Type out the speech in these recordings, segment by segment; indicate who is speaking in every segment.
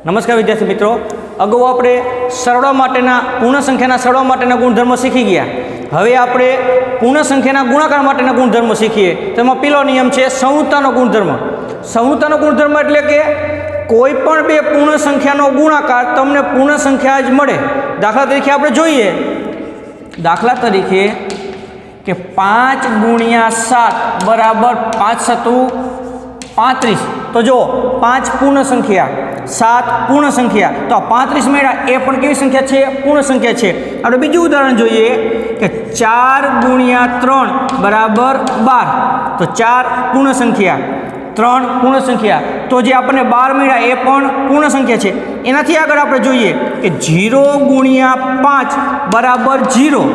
Speaker 1: નમસ્કાર વિદ્યાર્થી મિત્રો, અગાઉ આપણે સરળો માટેના પૂર્ણ સંખ્યાના સરળો માટેના ગુણધર્મો શીખી ગયા. હવે આપણે પૂર્ણ સંખ્યાના ગુણાકાર માટેના ગુણધર્મો શીખીએ. તેમાં પહેલો નિયમ છે સંવૃત્તાનો ગુણધર્મ. સંવૃત્તાનો ગુણધર્મ એટલે કે કોઈ પણ બે પૂર્ણ સંખ્યાનો ગુણાકાર તમને પૂર્ણ સંખ્યા જ મળે. દાખલા તરીકે આપણે જોઈએ, દાખલા તરીકે કે 5 ગુણ્યા 7 બરાબર 5 સતુ 35. તો જો 5 પૂર્ણ સંખ્યા, 7 પૂર્ણ સંખ્યા, તો 35 મળ્યા એ પણ કેવી સંખ્યા છે? પૂર્ણ સંખ્યા છે. આપણે બીજું ઉદાહરણ જોઈએ કે 4 ગુણ્યા 3 બરાબર 12. તો 4 પૂર્ણ સંખ્યા, 3 પૂર્ણ સંખ્યા, તો જે આપણને 12 મળ્યા એ પણ પૂર્ણ સંખ્યા છે. એનાથી આગળ આપણે જોઈએ કે 0 ગુણ્યા 5 બરાબર 0.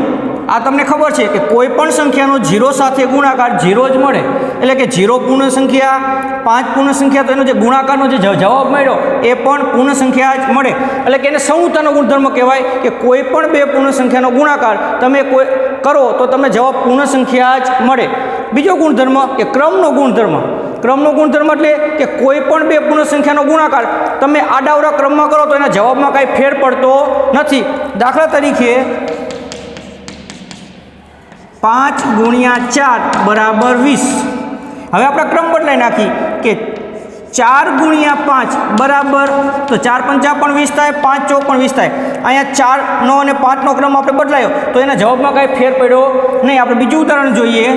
Speaker 1: આ તમને ખબર છે કે કોઈ પણ સંખ્યાનો 0 સાથે ગુણાકાર 0 જ મળે. એટલે કે 0 પૂર્ણ સંખ્યા, 5 પૂર્ણ સંખ્યા, તો એનો જે ગુણાકારનો જે જવાબ મળ્યો એ પણ પૂર્ણ સંખ્યા જ મળે. એટલે કે એને સંવૃત્તાનો ગુણધર્મ કહેવાય કે કોઈ પણ બે પૂર્ણ સંખ્યાનો ગુણાકાર તમે કોઈ કરો તો તમને જવાબ પૂર્ણ સંખ્યા જ મળે. બીજો ગુણધર્મ કે ક્રમનો ગુણધર્મ. ક્રમનો ગુણધર્મ એટલે કે કોઈ પણ બે પૂર્ણ સંખ્યાનો ગુણાકાર તમે આડાવડા ક્રમમાં કરો તો એના જવાબમાં કાંઈ ફેર પડતો નથી. દાખલા તરીકે 5 ગુણ્યા 4 બરાબર 20. હવે આપણે ક્રમ બદલાઈ નાખી કે 4 ગુણ્યા 5 બરાબર, તો 4 પંચા પણ 20 થાય, 5 ચોક પણ 20 થાય. અહીંયા 4નો અને 5નો ક્રમ આપણે બદલાયો તો એના જવાબમાં કાંઈ ફેર પડ્યો નહીં. આપણે બીજું ઉદાહરણ જોઈએ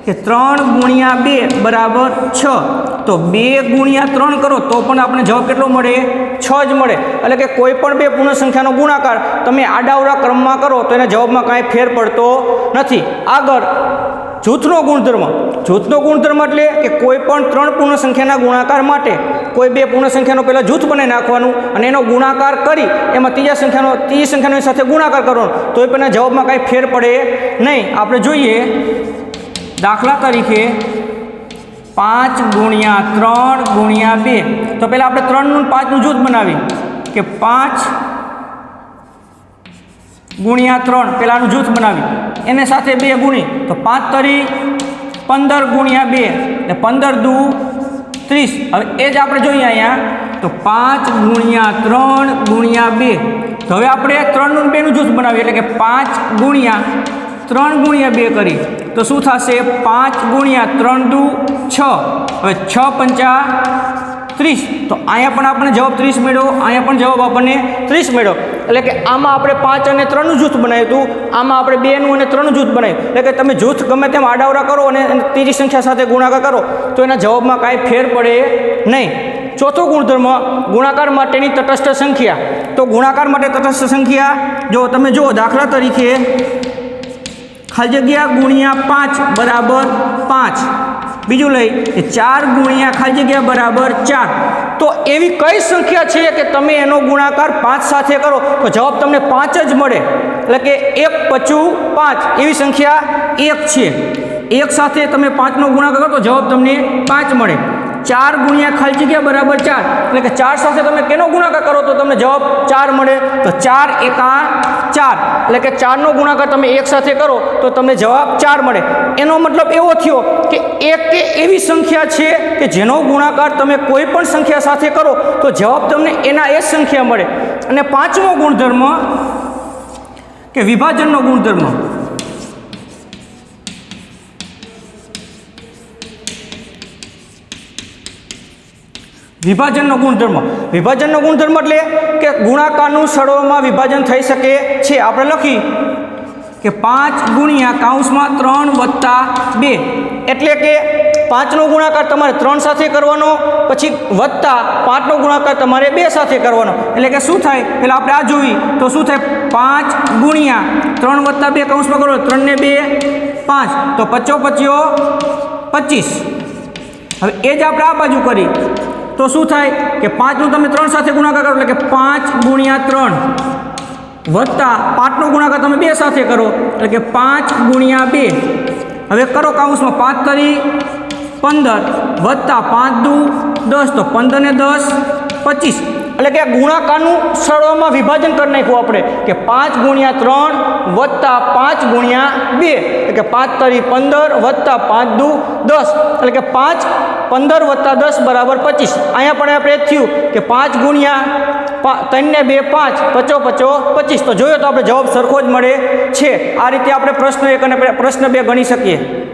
Speaker 1: કે 3 ગુણ્યા 2 બરાબર 6. તો 2 ગુણ્યા 3 કરો તો પણ આપણે જવાબ કેટલો મળે? 6 જ મળે. એટલે કે કોઈ પણ બે પૂર્ણ સંખ્યાનો ગુણાકાર તમે આડાવડા ક્રમમાં કરો તો એના જવાબમાં કાંઈ ફેર પડતો નથી. આગળ જૂથનો ગુણધર્મ. જૂથનો ગુણધર્મ એટલે કે કોઈ પણ 3 પૂર્ણ સંખ્યાના ગુણાકાર માટે કોઈ બે પૂર્ણ સંખ્યાનો પહેલાં જૂથ બનાવી નાખવાનું અને એનો ગુણાકાર કરી એમાં ત્રીજી સંખ્યાનો સાથે ગુણાકાર કરવાનો, તો એ પણ જવાબમાં કાંઈ ફેર પડે નહીં. આપણે જોઈએ દાખલા તરીકે 5 ગુણ્યા 3 ગુણ્યા 2. તો પહેલાં આપણે 3 નું 5 નું જૂથ બનાવી કે 5 ગુણ્યા 3 પહેલાંનું જૂથ બનાવી, એને સાથે 2 ગુણી તો 5 તરી 15 ગુણ્યા 2 એટલે 15 દુ 30. હવે એ જ આપણે જોઈએ અહીંયા તો 5 ગુણ્યા 3 ગુણ્યા 2. તો હવે આપણે 3 નું 2 નું જૂથ બનાવીએ એટલે કે 5 ગુણ્યા 3 ગુણ્યા 2 કરી તો શું થશે? 5 ગુણ્યા 3 દુ 6. હવે 6 પંચા 30. તો અહીંયા પણ આપણે જવાબ 30 મળ્યો, અહીંયા પણ જવાબ આપણને 30 મળ્યો. એટલે કે આમાં આપણે 5 અને 3 નું જૂથ બનાવ્યું હતું, આમાં આપણે 2 નું અને 3 નું જૂથ બનાવ્યું. એટલે કે તમે જૂથ ગમે તેમ આડાવડા કરો અને ત્રીજી સંખ્યા સાથે ગુણાકાર કરો તો એના જવાબમાં કાંઈ ફેર પડે નહીં. ચોથો ગુણધર્મ ગુણાકાર માટેની તટસ્થ સંખ્યા. તો ગુણાકાર માટે તટસ્થ સંખ્યા જો તમે જુઓ, દાખલા તરીકે ખાલી જગ્યા ગુણ્યા 5 બરાબર 5. બીજું લઈ કે 4 ગુણ્યા ખાલી જગ્યા બરાબર 4. તો એવી કઈ સંખ્યા છે કે તમે એનો ગુણાકાર 5 સાથે કરો તો જવાબ તમને 5 જ મળે? એટલે કે 1 × 5 એવી સંખ્યા 1 છે. 1 સાથે તમે 5નો ગુણાકાર કરો તો જવાબ તમને 5 મળે. 4 ગુણ્યા ખાલી જગ્યા બરાબર 4 એટલે કે 4 સાથે તમે કેનો ગુણાકાર કરો તો તમને જવાબ 4 મળે? તો 4 એકા 4 એટલે કે 4નો ગુણાકાર તમે 1 સાથે કરો તો તમને જવાબ 4 મળે. એનો મતલબ એવો થયો કે 1 એ એવી સંખ્યા છે કે જેનો ગુણાકાર તમે કોઈ પણ સંખ્યા સાથે કરો તો જવાબ તમને એના એ જ સંખ્યા મળે. અને પાંચમો ગુણધર્મ કે વિભાજનનો ગુણધર્મ. વિભાજનનો ગુણધર્મ. વિભાજનનો ગુણધર્મ એટલે કે ગુણાકારનું સરળોમાં વિભાજન થઈ શકે છે. આપણે લખી કે 5 ગુણ્યા કૌંસમાં 3 વત્તા 2. એટલે કે 5નો ગુણાકાર તમારે 3 સાથે કરવાનો, પછી વત્તા 5નો ગુણાકાર તમારે 2 સાથે કરવાનો. એટલે કે શું થાય? પહેલાં આપણે આ જોઈ તો શું થાય? 5 ગુણ્યા 3 વત્તા 2 કૌંસમાં કરો, 3 ને 2 5, તો 5 25. હવે એ જ આપણે આ બાજુ કરી તો શું થાય કે 5નું તમે 3 સાથે ગુણાકાર કરો એટલે કે 5 ગુણ્યા 3 વત્તા 5નો ગુણાકાર તમે 2 સાથે કરો એટલે કે 5 ગુણ્યા 2. હવે કરો કૌંસમાં 5 તરી 15 વત્તા 5 દુ 10, તો 15 ને 10 25. એટલે કે ગુણાકારનું સરળમાં વિભાજન કરી નાખ્યું આપણે કે 5 ગુણ્યા 3 વત્તા 5 ગુણ્યા 2 એટલે કે 5 તરી 15 વત્તા 5 દુ 10 એટલે કે 5 15 વત્તા 10 બરાબર 25. અહીંયા પણ આપણે થયું કે 5 ગુણ્યા 3 ને 2 5 પચો 25. તો જોયો તો આપણે જવાબ સરખો જ મળે છે. આ રીતે આપણે પ્રશ્ન 1 અને પ્રશ્ન 2 ગણી શકીએ.